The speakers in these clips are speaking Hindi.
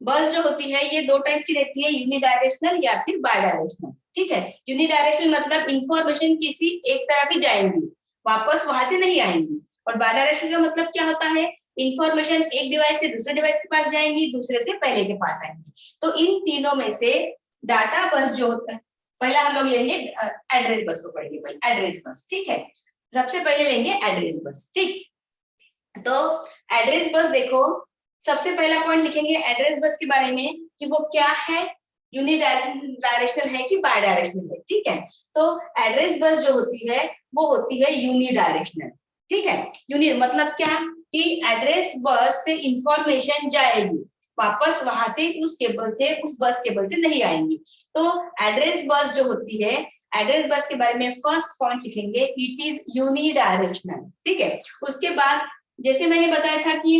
बस जो होती है ये दो टाइप की रहती है, यूनिडायरेक्शनल या फिर बायडायरेक्शनल। ठीक है, यूनिडायरेक्शनल मतलब इंफॉर्मेशन किसी एक तरफ ही जाएंगी, वापस वहां से नहीं आएंगी। और बायडायरेक्शनल का मतलब क्या होता है, इंफॉर्मेशन एक डिवाइस से दूसरे डिवाइस के पास जाएंगी, दूसरे से पहले के पास आएंगी। तो इन तीनों में से डाटा बस जो होता है, पहला हम लोग लेंगे एड्रेस बस को पढ़ेंगे, पहले एड्रेस बस। ठीक है, सबसे पहले लेंगे एड्रेस बस। ठीक, तो एड्रेस बस देखो, सबसे पहला पॉइंट लिखेंगे एड्रेस बस के बारे में कि वो क्या है, यूनिडायरेक्शनल है कि बाय डायरेक्शनल है। ठीक है, तो एड्रेस बस जो होती है वो होती है यूनिडायरेक्शनल। ठीक है, यूनि मतलब क्या कि एड्रेस बस से इंफॉर्मेशन जाएगी, वापस वहां से उस केबल से, उस बस केबल से नहीं आएंगी। तो एड्रेस बस जो होती है, एड्रेस बस के बारे में फर्स्ट पॉइंट लिखेंगे, इट इज यूनिडायरेक्शनल। ठीक है, उसके बाद जैसे मैंने बताया था कि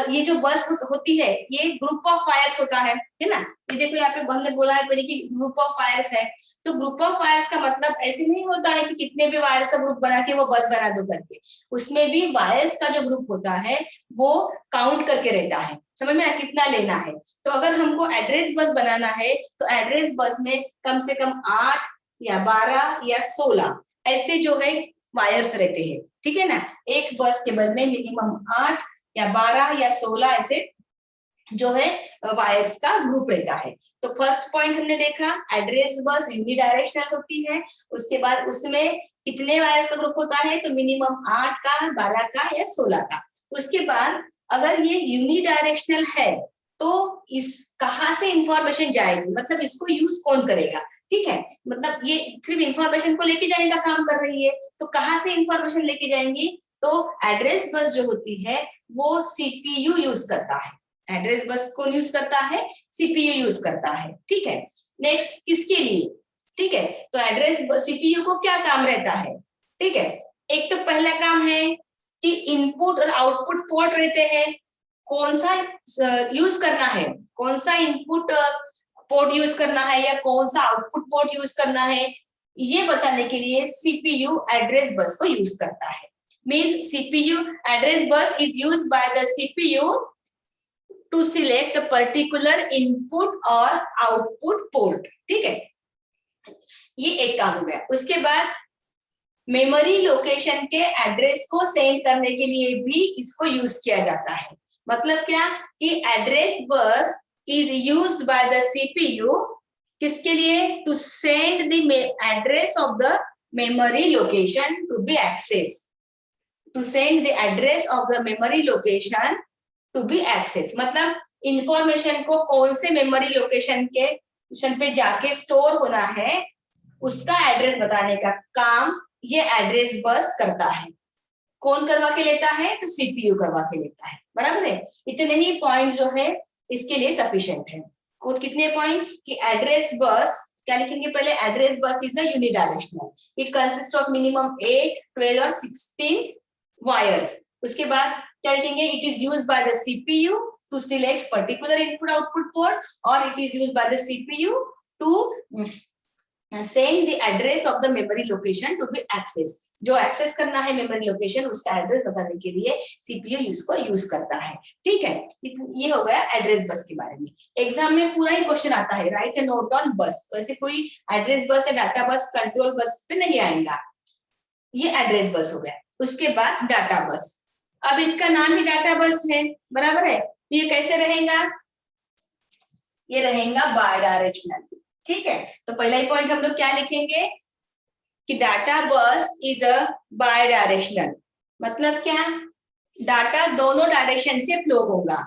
ये जो बस होती है ये ग्रुप ऑफ वायर्स होता है ना। ये देखो यहाँ पे हमने बोला है पहले कि ग्रुप ऑफ वायर्स है। तो ग्रुप ऑफ वायर्स का मतलब ऐसे नहीं होता है कि कितने भी वायर्स का ग्रुप बना के वो बस बना दो करके, उसमें भी वायर्स का जो ग्रुप होता है वो काउंट करके रहता है, समझ में कितना लेना है। तो अगर हमको एड्रेस बस बनाना है तो एड्रेस बस में कम से कम 8 या 12 या 16 ऐसे जो है वायर्स रहते हैं। ठीक है ना, एक बस केबल में मिनिमम 8 या 12 या 16 ऐसे जो है वायर्स का ग्रुप रहता है। तो फर्स्ट पॉइंट हमने देखा, एड्रेस बस यूनिडायरेक्शनल होती है। उसके बाद उसमें कितने वायर्स का ग्रुप होता है, तो मिनिमम 8 का, 12 का या 16 का। उसके बाद अगर ये यूनिडायरेक्शनल है तो इस कहाँ से इंफॉर्मेशन जाएगी, मतलब इसको यूज कौन करेगा। ठीक है, मतलब ये सिर्फ इंफॉर्मेशन को लेके जाने का काम कर रही है, तो कहाँ से इंफॉर्मेशन लेके जाएंगी, तो एड्रेस बस जो होती है वो सीपीयू यूज करता है। एड्रेस बस को यूज करता है, सीपीयू यूज करता है। ठीक है, नेक्स्ट किसके लिए, ठीक है, तो एड्रेस सीपीयू को क्या काम रहता है। ठीक है, एक तो पहला काम है कि इनपुट और आउटपुट पोर्ट रहते हैं, कौन सा यूज करना है, कौन सा इनपुट पोर्ट यूज करना है या कौन सा आउटपुट पोर्ट यूज करना है, ये बताने के लिए सीपीयू एड्रेस बस को यूज करता है। Means CPU address bus is used by the CPU to select the particular input और आउटपुट पोर्ट। ठीक है, ये एक काम हो गया। उसके बाद मेमोरी लोकेशन के एड्रेस को सेंड करने के लिए भी इसको यूज किया जाता है। मतलब क्या कि address bus is used by the CPU किसके लिए, to send the address of the memory location to be access, to send the address of the memory location to be access, मतलब इंफॉर्मेशन को कौन से मेमोरी लोकेशन पे जाके स्टोर होना है उसका एड्रेस बताने का काम ये एड्रेस बस करता है। कौन करवा के लेता है, तो सीपीयू करवा के लेता है। बराबर है, इतने ही पॉइंट जो है इसके लिए सफिशिएंट है। कितने पॉइंट कि एड्रेस बस क्या लिखेंगे, पहले address bus is a unidirectional, it consist of minimum 8, 12 और 16 वायर्स। उसके बाद क्या लिखेंगे, it is used by the CPU to select particular input output port, और it is used by the CPU to send the address of the memory location to be access, जो एक्सेस करना है मेमोरी लोकेशन उसका एड्रेस बताने के लिए सीपीयू इसको यूज करता है। ठीक है, ये हो गया एड्रेस बस के बारे में। एग्जाम में पूरा ही क्वेश्चन आता है, राइट अ नोट ऑन बस, तो ऐसे कोई एड्रेस बस या डाटा बस कंट्रोल बस पे नहीं आएगा। ये एड्रेस बस हो गया। उसके बाद डाटा बस, अब इसका नाम ही डाटा बस है, बराबर है, तो ये कैसे रहेगा, ये रहेगा बाय डायरेक्शनल। ठीक है, तो पहला ही पॉइंट हम लोग क्या लिखेंगे कि डाटा बस इज अ बाय डायरेक्शनल, मतलब क्या, डाटा दोनों डायरेक्शन से फ्लो होगा,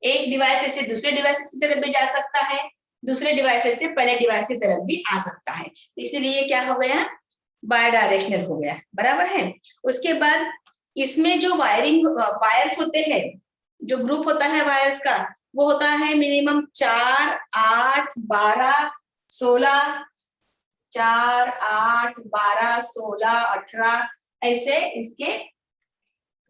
एक डिवाइस से दूसरे डिवाइस की तरफ भी जा सकता है, दूसरे डिवाइस से पहले डिवाइस की तरफ भी आ सकता है, इसीलिए क्या हो गया, बाय डायरेक्शनल हो गया। बराबर है, उसके बाद इसमें जो वायर्स होते हैं, जो ग्रुप होता है वायर्स का, वो होता है मिनिमम 4, 8, 12, 16, 4, 8, 12, 16, 18 ऐसे इसके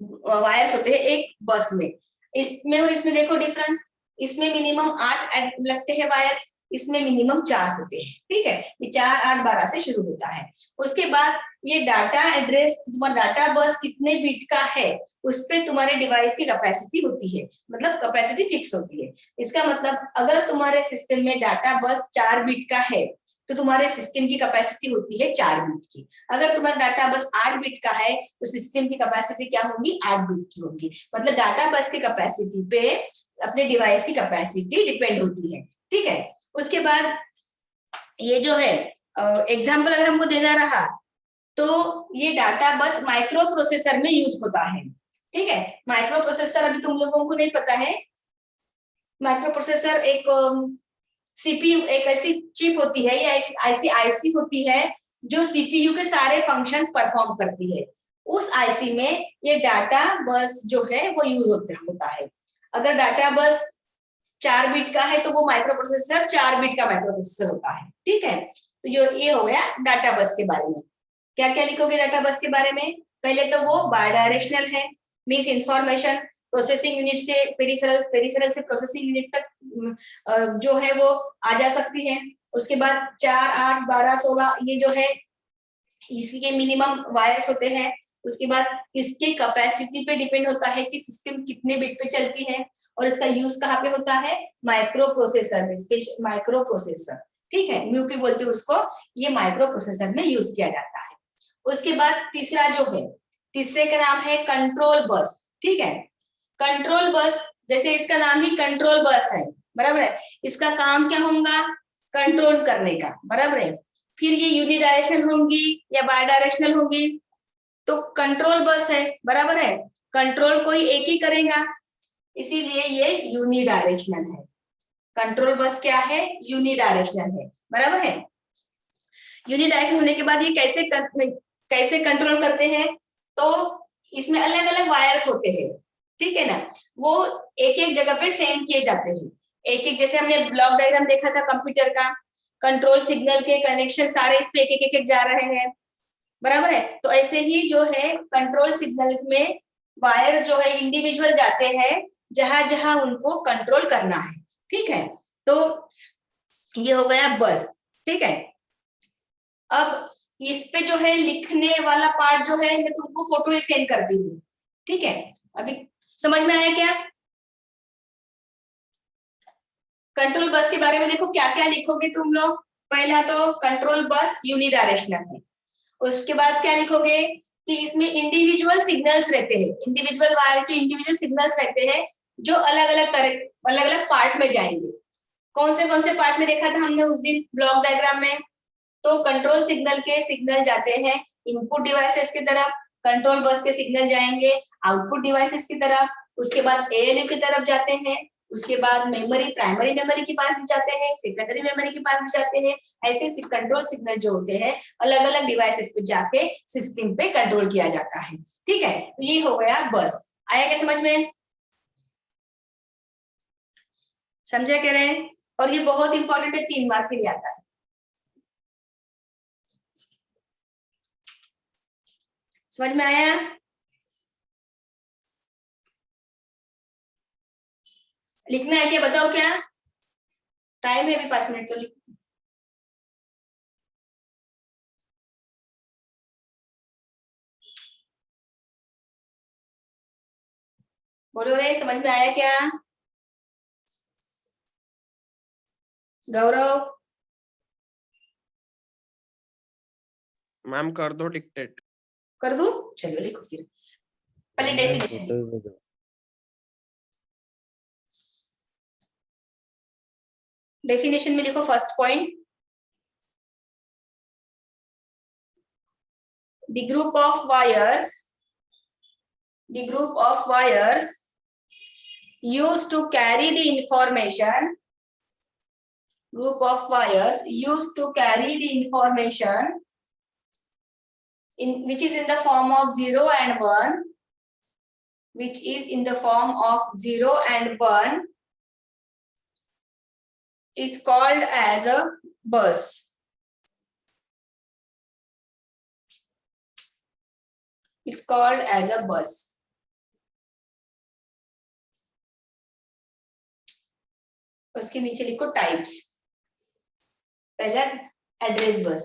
वायर्स होते हैं एक बस में। इसमें और इसमें देखो डिफरेंस, इसमें मिनिमम 8 लगते हैं वायर्स, इसमें मिनिमम 4 होते हैं। ठीक है, ये 4, 8, 12 से शुरू होता है। उसके बाद ये डाटा एड्रेस, तुम्हारा डाटा बस कितने बिट का है उस पे तुम्हारे डिवाइस की कैपेसिटी होती है, मतलब कैपेसिटी फिक्स होती है। इसका मतलब अगर तुम्हारे सिस्टम में डाटा बस 4 बिट का है तो तुम्हारे सिस्टम की कैपेसिटी होती है 4 बिट की। अगर तुम्हारा डाटा बस 8 बिट का है तो सिस्टम की कैपेसिटी क्या होगी, 8 बिट की होगी। मतलब डाटा बस की कैपेसिटी पे अपने डिवाइस की कैपेसिटी डिपेंड होती है। ठीक है, उसके बाद ये जो है एग्जाम्पल अगर हमको देना रहा तो ये डाटा बस माइक्रो प्रोसेसर में यूज होता है। ठीक है, माइक्रो प्रोसेसर अभी तुम लोगों को नहीं पता है। माइक्रो प्रोसेसर एक सीपीयू, एक ऐसी चिप होती है या एक ऐसी आईसी होती है जो सीपीयू के सारे फंक्शंस परफॉर्म करती है। उस आईसी में ये डाटा बस जो है वो यूज होता है। अगर डाटा बस 4 बिट का है तो वो माइक्रो प्रोसेसर 4 बिट का माइक्रो प्रोसेसर होता है। ठीक है, तो जो ये हो गया डाटा बस के बारे में। क्या क्या लिखोगे डाटा बस के बारे में? पहले तो वो बायडायरेक्शनल है, मींस इंफॉर्मेशन प्रोसेसिंग यूनिट से पेरिफेरल, पेरिफेरल से प्रोसेसिंग यूनिट तक जो है वो आ जा सकती है। उसके बाद 4, 8, 12, 16 ये जो है इसके मिनिमम वायर्स होते हैं। उसके बाद इसके कैपेसिटी पे डिपेंड होता है कि सिस्टम कितने बिट पे चलती है, और इसका यूज कहाँ पे होता है, माइक्रो प्रोसेसर में, स्पेशल माइक्रो प्रोसेसर। ठीक है, म्यूपी बोलते हैं उसको, ये माइक्रो प्रोसेसर में यूज किया जाता है। उसके बाद तीसरा जो है, तीसरे का नाम है कंट्रोल बस। ठीक है, कंट्रोल बस जैसे इसका नाम ही कंट्रोल बस है, बराबर है, इसका काम क्या होगा, कंट्रोल करने का, बराबर है। फिर ये यूनिडायरेक्शनल होंगी या बायडायरेक्शनल होंगी, तो कंट्रोल बस है, बराबर है, कंट्रोल कोई एक ही करेगा, इसीलिए ये यूनिडायरेक्शनल है। कंट्रोल बस क्या है, यूनिडायरेक्शनल है, बराबर है। यूनिडायरेक्शनल होने के बाद ये कैसे कंट्रोल करते हैं, तो इसमें अलग अलग वायर्स होते हैं। ठीक है ना, वो एक एक जगह पे सेंड किए जाते हैं, एक एक, जैसे हमने ब्लॉक डायग्राम देखा था कंप्यूटर का, कंट्रोल सिग्नल के कनेक्शन सारे इस पे एक एक एक जा रहे हैं, बराबर है। तो ऐसे ही जो है कंट्रोल सिग्नल में वायर जो है इंडिविजुअल जाते हैं जहां जहां उनको कंट्रोल करना है। ठीक है, तो ये हो गया बस। ठीक है, अब इस पे जो है लिखने वाला पार्ट जो है मैं तुमको फोटो ही सेंड कर दी हूँ। ठीक है, अभी समझ में आया क्या? कंट्रोल बस के बारे में देखो क्या क्या लिखोगे तुम लोग। पहला तो कंट्रोल बस यूनिडायरेक्शनल है। उसके बाद क्या लिखोगे कि इसमें इंडिविजुअल सिग्नल्स रहते हैं, इंडिविजुअल वायर के इंडिविजुअल सिग्नल्स रहते हैं जो अलग अलग पार्ट में जाएंगे। कौन से पार्ट में देखा था हमने उस दिन ब्लॉक डायग्राम में, तो कंट्रोल सिग्नल के सिग्नल जाते हैं इनपुट डिवाइसेस की तरफ, कंट्रोल बस के सिग्नल जाएंगे आउटपुट डिवाइसेस की तरफ, उसके बाद एएलयू की तरफ जाते हैं, उसके बाद मेमोरी, प्राइमरी मेमोरी के पास भी जाते हैं, सेकेंडरी मेमोरी के पास भी जाते हैं। ऐसे कंट्रोल सिग्नल जो होते हैं अलग अलग डिवाइसेस पे जाके सिस्टम पे कंट्रोल किया जाता है। ठीक है, तो ये हो गया बस। आया क्या समझ में? समझा कह रहे हैं? और ये बहुत इंपॉर्टेंट है, 3 मार्क के लिए आता है। समझ में आया? लिखना है क्या, बताओ क्या टाइम है? अभी 5 मिनट तो लिख। बोलो रे, समझ में आया क्या? गौरव मैम कर दो डिक्टेट। कर दूं? चलो लिखो फिर। पहले डेफिनेशन, डेफिनेशन में लिखो first point, the group of wires, the group of wires used to carry the information, group of wires used to carry the information in which is in the form of 0 and 1, which is in the form of 0 and 1 is called as a bus. It's called as a bus. उसके नीचे लिखो टाइप्स। पहला address bus,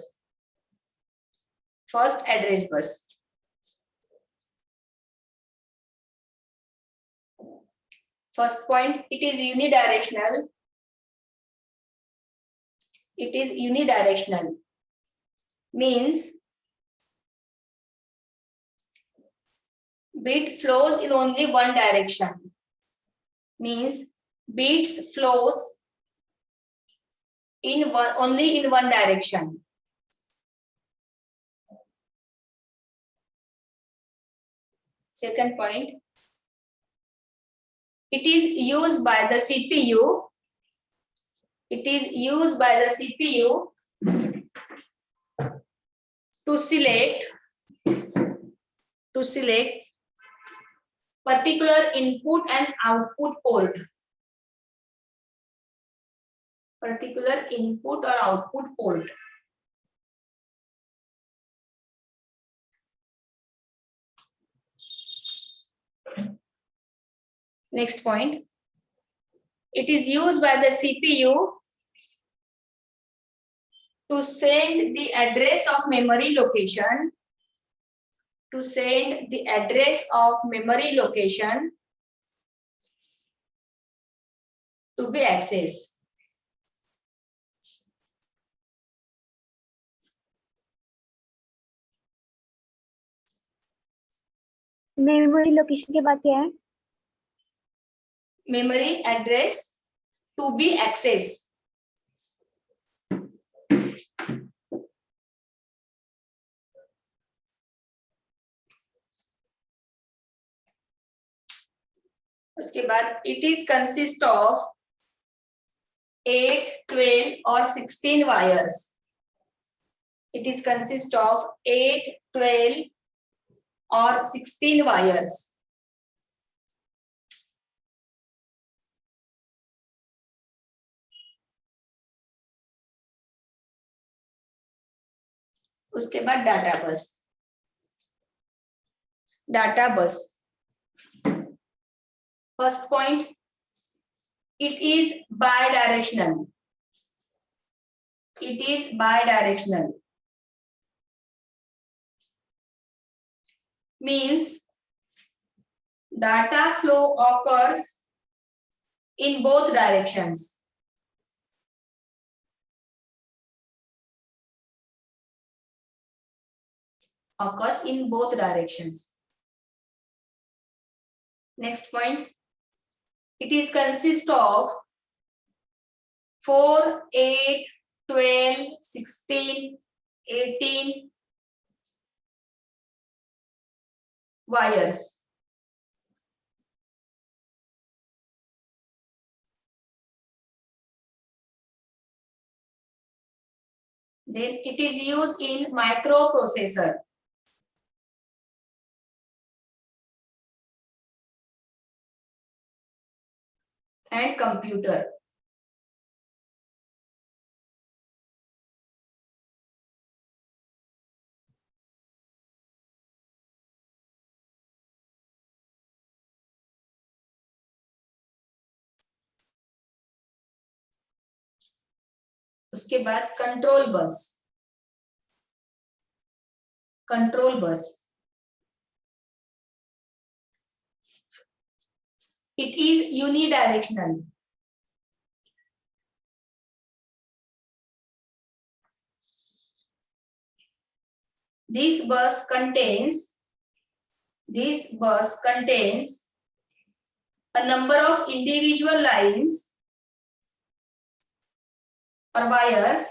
First, address bus. First point, it is unidirectional. It is unidirectional. Means bit flows in only one direction. Means bits flows in only in one direction. Second point, it is used by the CPU. It is used by the CPU to select particular input and output port. Particular input or output port. Next point. It is used by the CPU to send the address of memory location. To send the address of memory location to be accessed. Memory location के बाद क्या है? Memory address to be accessed. उसके बाद it is consist of 8, 12 or 16 wires. It is consist of 8, 12 or 16 wires. उसके बाद डाटा बस. डाटा बस. First point, it is bidirectional. It is bidirectional. Means data flow occurs in both directions. Occurs in both directions. Next point, it is consist of 4, 8, 12, 16, 18 wires. Then it is used in microprocessor. And computer. उसके बाद control bus. Control bus. It is unidirectional. This bus contains a number of individual lines or wires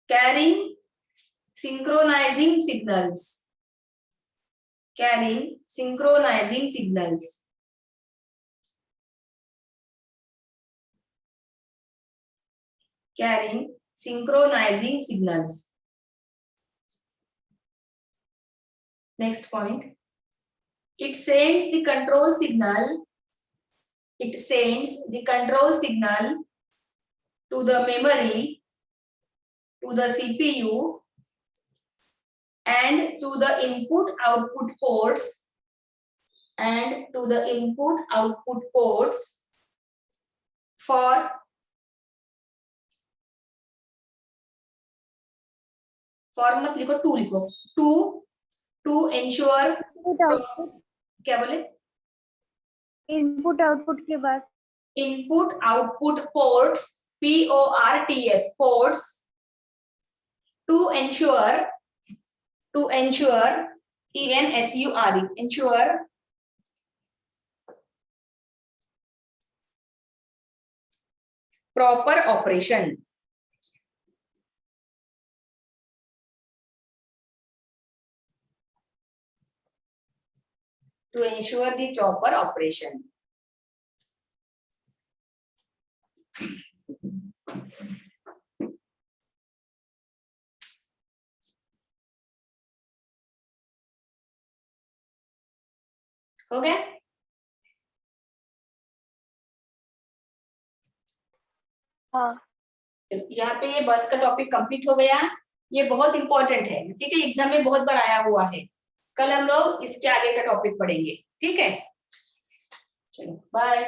carrying synchronizing signals. Carrying synchronizing signals. Carrying synchronizing signals. Next point. It sends the control signal. It sends the control signal to the memory, to the CPU, and to the input-output ports, for for मत लिखो, टू लिखो, टू एंश्योर, इनपुट आउटपुट, क्या बोले, इनपुट आउटपुट के बाद input output ports, PORTS ports, to ensure, ENSURE ensure proper operation. To ensure the proper operation. हो गया? हाँ यहाँ पे ये बस का टॉपिक कंप्लीट हो गया। ये बहुत इंपॉर्टेंट है, ठीक है, एग्जाम में बहुत बार आया हुआ है। कल हम लोग इसके आगे का टॉपिक पढ़ेंगे, ठीक है, चलो बाय।